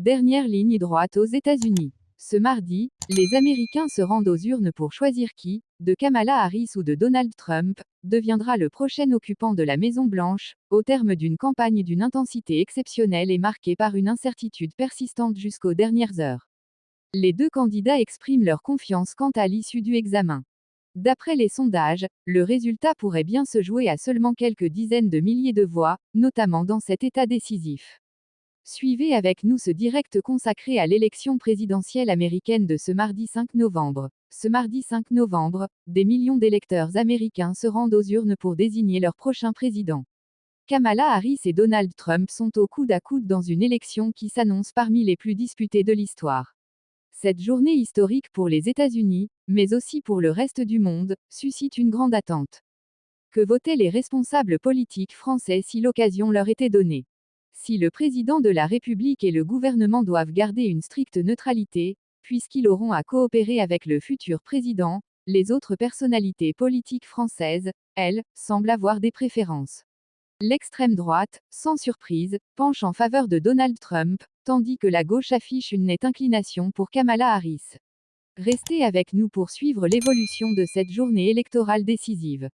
Dernière ligne droite aux États-Unis. Ce mardi, les Américains se rendent aux urnes pour choisir qui, de Kamala Harris ou de Donald Trump, deviendra le prochain occupant de la Maison-Blanche, au terme d'une campagne d'une intensité exceptionnelle et marquée par une incertitude persistante jusqu'aux dernières heures. Les deux candidats expriment leur confiance quant à l'issue du examen. D'après les sondages, le résultat pourrait bien se jouer à seulement quelques dizaines de milliers de voix, notamment dans cet État décisif. Suivez avec nous ce direct consacré à l'élection présidentielle américaine de ce mardi 5 novembre. Ce mardi 5 novembre, des millions d'électeurs américains se rendent aux urnes pour désigner leur prochain président. Kamala Harris et Donald Trump sont au coude à coude dans une élection qui s'annonce parmi les plus disputées de l'histoire. Cette journée historique pour les États-Unis, mais aussi pour le reste du monde, suscite une grande attente. Que votaient les responsables politiques français si l'occasion leur était donnée? Si le président de la République et le gouvernement doivent garder une stricte neutralité, puisqu'ils auront à coopérer avec le futur président, les autres personnalités politiques françaises, elles, semblent avoir des préférences. L'extrême droite, sans surprise, penche en faveur de Donald Trump, tandis que la gauche affiche une nette inclination pour Kamala Harris. Restez avec nous pour suivre l'évolution de cette journée électorale décisive.